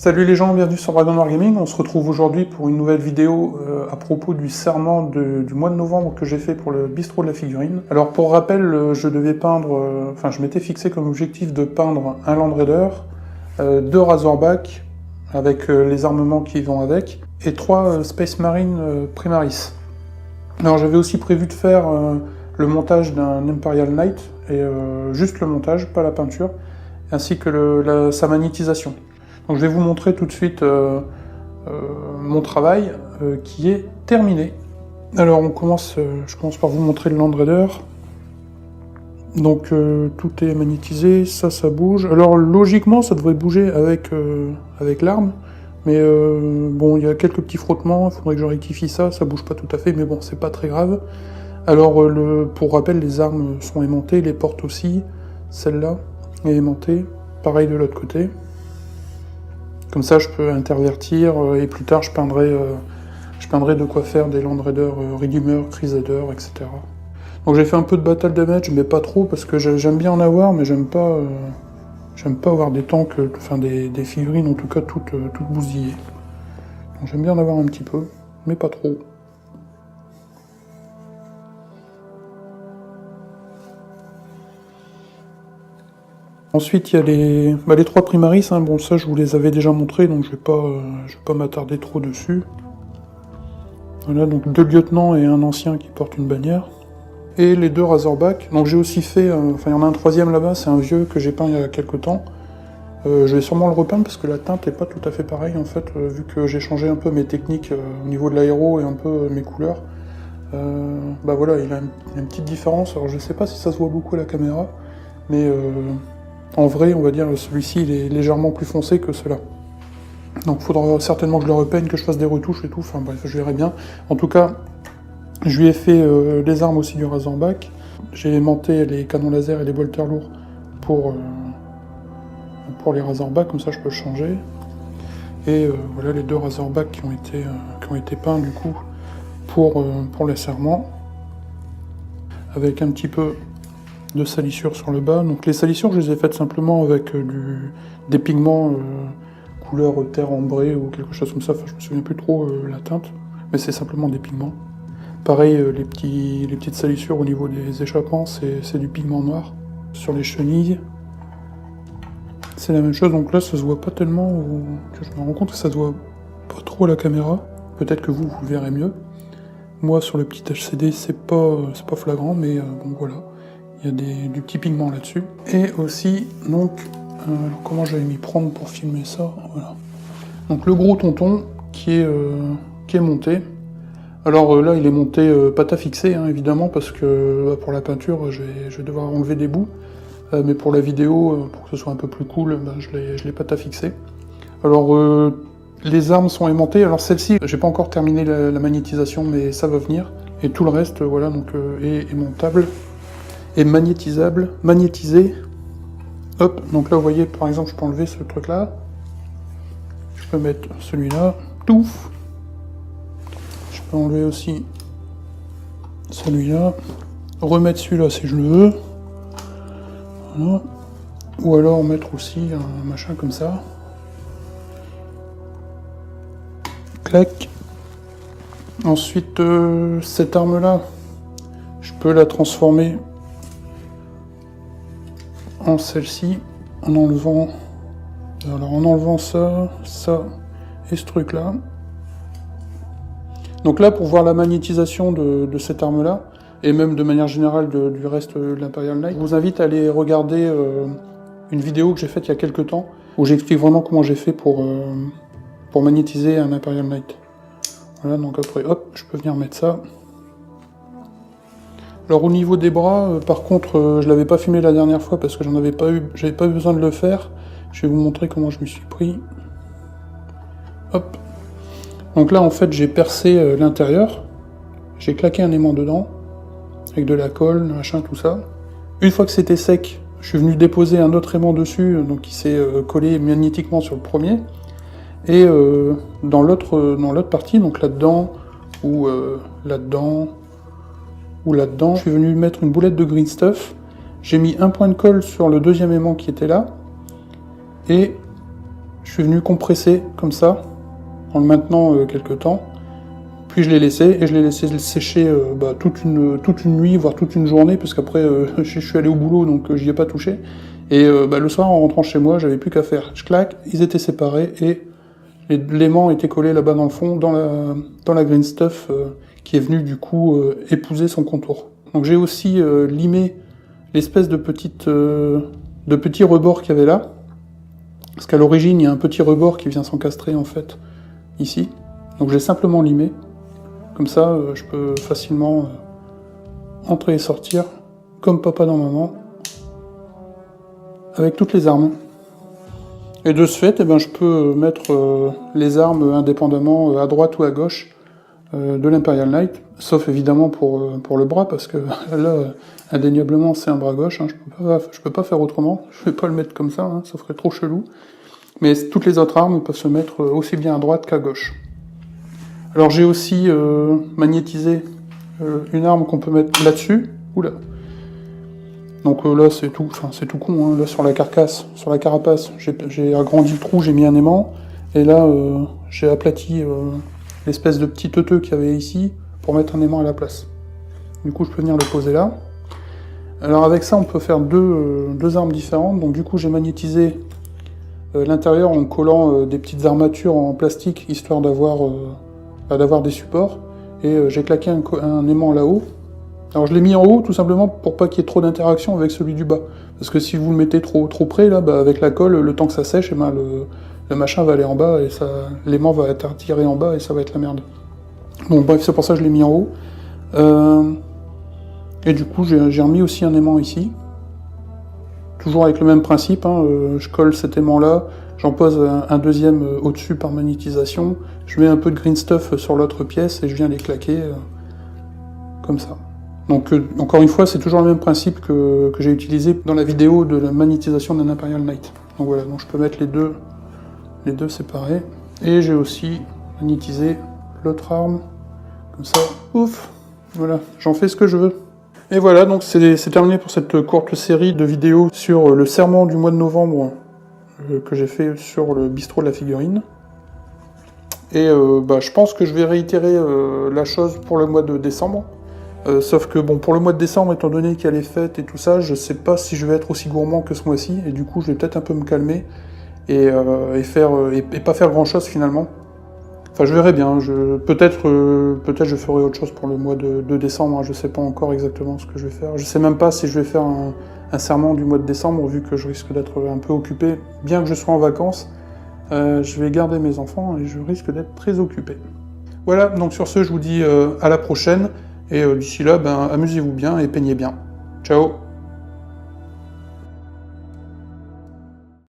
Salut les gens, bienvenue sur Dragon Wargaming. On se retrouve aujourd'hui pour une nouvelle vidéo à propos du serment du mois de novembre que j'ai fait pour le bistrot de la figurine. Alors pour rappel, je devais peindre, je m'étais fixé comme objectif de peindre un Land Raider, 2 Razorback avec les armements qui vont avec, et 3 Space Marine Primaris. Alors j'avais aussi prévu de faire le montage d'un Imperial Knight, et juste le montage, pas la peinture, ainsi que sa magnétisation. Donc je vais vous montrer tout de suite mon travail qui est terminé. Alors je commence par vous montrer le Land Raider. Donc tout est magnétisé, ça bouge. Alors logiquement ça devrait bouger avec l'arme, mais bon il y a quelques petts frottements, il faudrait que je rectifie ça bouge pas tout à fait, mais bon c'est pas très grave. Alors pour rappel, les armes sont aimantées, les portes aussi, celle-là est aimantée, pareil de l'autre côté. Comme ça, je peux intervertir et plus tard, je peindrai de quoi faire des Land Raider Redeemer, Crusader, etc. Donc j'ai fait un peu de battle damage, mais pas trop, parce que j'aime bien en avoir, mais j'aime pas avoir des tanks, des figurines en tout cas toutes bousillées. Donc j'aime bien en avoir un petit peu, mais pas trop. Ensuite, il y a les 3 Primaris, hein. Bon ça je vous les avais déjà montrés, donc je vais pas m'attarder trop dessus. Voilà, donc 2 lieutenants et un ancien qui porte une bannière. Et les 2 Razorback. Donc j'ai aussi fait, il y en a un 3e là-bas, c'est un vieux que j'ai peint il y a quelques temps. Je vais sûrement le repeindre parce que la teinte n'est pas tout à fait pareille en fait, vu que j'ai changé un peu mes techniques au niveau de l'aéro et un peu mes couleurs. Voilà, il a une petite différence, alors je sais pas si ça se voit beaucoup à la caméra, mais en vrai, on va dire, celui-ci, il est légèrement plus foncé que cela. Donc il faudra certainement que je le repeigne, que je fasse des retouches et tout, enfin bref, je verrai bien. En tout cas, je lui ai fait les armes aussi du Razorback. J'ai aimanté les canons laser et les bolters lourds pour les Razorback, comme ça je peux le changer. Et voilà les 2 Razorback qui ont été peints du coup pour les serments. Avec un petit peu de salissures sur le bas. Donc les salissures, je les ai faites simplement avec des pigments couleur terre ambrée ou quelque chose comme ça. Enfin, je me souviens plus trop la teinte, mais c'est simplement des pigments. Pareil, les petites salissures au niveau des échappements, c'est du pigment noir. Sur les chenilles, c'est la même chose. Donc là, ça se voit pas tellement, que je me rends compte que ça se voit pas trop à la caméra. Peut-être que vous le verrez mieux. Moi, sur le petit HCD, c'est pas flagrant, mais bon voilà. Il y a du petit pigment là-dessus. Et aussi, donc, comment je vais m'y prendre pour filmer ça? Voilà. Donc le gros tonton qui est monté. Alors là, il est monté pâte à fixer, hein, évidemment, parce que pour la peinture, je vais devoir enlever des bouts. Mais pour la vidéo, pour que ce soit un peu plus cool, je l'ai pâte à fixer. Alors, les armes sont aimantées. Alors celle-ci, j'ai pas encore terminé la magnétisation, mais ça va venir. Et tout le reste, voilà, donc est aimantable. Et magnétisé. Hop, donc là vous voyez par exemple je peux enlever ce truc là. Je peux mettre celui-là. Touf. Je peux enlever aussi celui-là. Remettre celui-là si je le veux. Voilà. Ou alors mettre aussi un machin comme ça. Clac. Ensuite cette arme là, je peux la transformer en celle-ci, en enlevant ça et ce truc là. Donc là, pour voir la magnétisation de cette arme là, et même de manière générale du reste de l'Imperial Knight, je vous invite à aller regarder une vidéo que j'ai faite il y a quelques temps, où j'explique vraiment comment j'ai fait pour magnétiser un Imperial Knight. Voilà, donc après, hop, je peux venir mettre ça. Alors au niveau des bras, par contre, je l'avais pas filmé la dernière fois parce que j'avais pas eu besoin de le faire. Je vais vous montrer comment je me suis pris. Hop. Donc là, en fait, j'ai percé l'intérieur. J'ai claqué un aimant dedans, avec de la colle, machin, tout ça. Une fois que c'était sec, je suis venu déposer un autre aimant dessus, donc qui s'est collé magnétiquement sur le premier. Et dans l'autre partie, donc là-dedans, ou là-dedans, je suis venu mettre une boulette de green stuff. J'ai mis un point de colle sur le deuxième aimant qui était là, et Je suis venu compresser comme ça, en le maintenant quelques temps. Puis je l'ai laissé, et je l'ai laissé sécher toute une nuit, voire toute une journée, parce qu'après je suis allé au boulot, donc j'y ai pas touché. Et le soir, en rentrant chez moi, j'avais plus qu'à faire. Je claque, ils étaient séparés, et l'aimant était collé là-bas dans le fond, dans la green stuff, qui est venue du coup épouser son contour. Donc j'ai aussi limé l'espèce de petits rebords qu'il y avait là, parce qu'à l'origine, il y a un petit rebord qui vient s'encastrer en fait, ici. Donc j'ai simplement limé. Comme ça, je peux facilement entrer et sortir, comme papa dans maman, avec toutes les armes. Et de ce fait, je peux mettre les armes indépendamment à droite ou à gauche de l'Imperial Knight, sauf évidemment pour le bras, parce que là, indéniablement, c'est un bras gauche, hein, je peux pas faire autrement, je vais pas le mettre comme ça, hein, ça ferait trop chelou. Mais toutes les autres armes peuvent se mettre aussi bien à droite qu'à gauche. Alors j'ai aussi magnétisé une arme qu'on peut mettre là-dessus. Oula. Donc là c'est tout con, hein. Là sur la carcasse, sur la carapace, j'ai agrandi le trou, j'ai mis un aimant, et là j'ai aplati l'espèce de petit teuteux qu'il y avait ici pour mettre un aimant à la place. Du coup je peux venir le poser là. Alors avec ça on peut faire deux armes différentes, donc du coup j'ai magnétisé l'intérieur en collant des petites armatures en plastique, histoire d'avoir des supports, et j'ai claqué un aimant là-haut. Alors je l'ai mis en haut tout simplement pour pas qu'il y ait trop d'interaction avec celui du bas, parce que si vous le mettez trop près là, avec la colle, le temps que ça sèche, le machin va aller en bas, et l'aimant va être tiré en bas et ça va être la merde. Bon bref, c'est pour ça que je l'ai mis en haut. Et du coup j'ai remis aussi un aimant ici, toujours avec le même principe, hein, je colle cet aimant là, j'en pose un deuxième au-dessus par magnétisation, je mets un peu de green stuff sur l'autre pièce et je viens les claquer comme ça. Donc encore une fois, c'est toujours le même principe que j'ai utilisé dans la vidéo de la magnétisation d'un Imperial Knight. Donc voilà, donc je peux mettre les deux séparés. Et j'ai aussi magnétisé l'autre arme, comme ça, ouf, voilà, j'en fais ce que je veux. Et voilà, donc c'est terminé pour cette courte série de vidéos sur le serment du mois de novembre que j'ai fait sur le bistrot de la figurine. Et je pense que je vais réitérer la chose pour le mois de décembre. Sauf que bon, pour le mois de décembre, étant donné qu'il y a les fêtes et tout ça, je sais pas si je vais être aussi gourmand que ce mois-ci, et du coup je vais peut-être un peu me calmer et pas faire grand-chose finalement. Enfin, je verrai bien. Peut-être je ferai autre chose pour le mois de décembre. Hein, je sais pas encore exactement ce que je vais faire. Je sais même pas si je vais faire un serment du mois de décembre, vu que je risque d'être un peu occupé. Bien que je sois en vacances, je vais garder mes enfants et je risque d'être très occupé. Voilà, donc sur ce, je vous dis à la prochaine. Et d'ici là, amusez-vous bien et peignez bien. Ciao!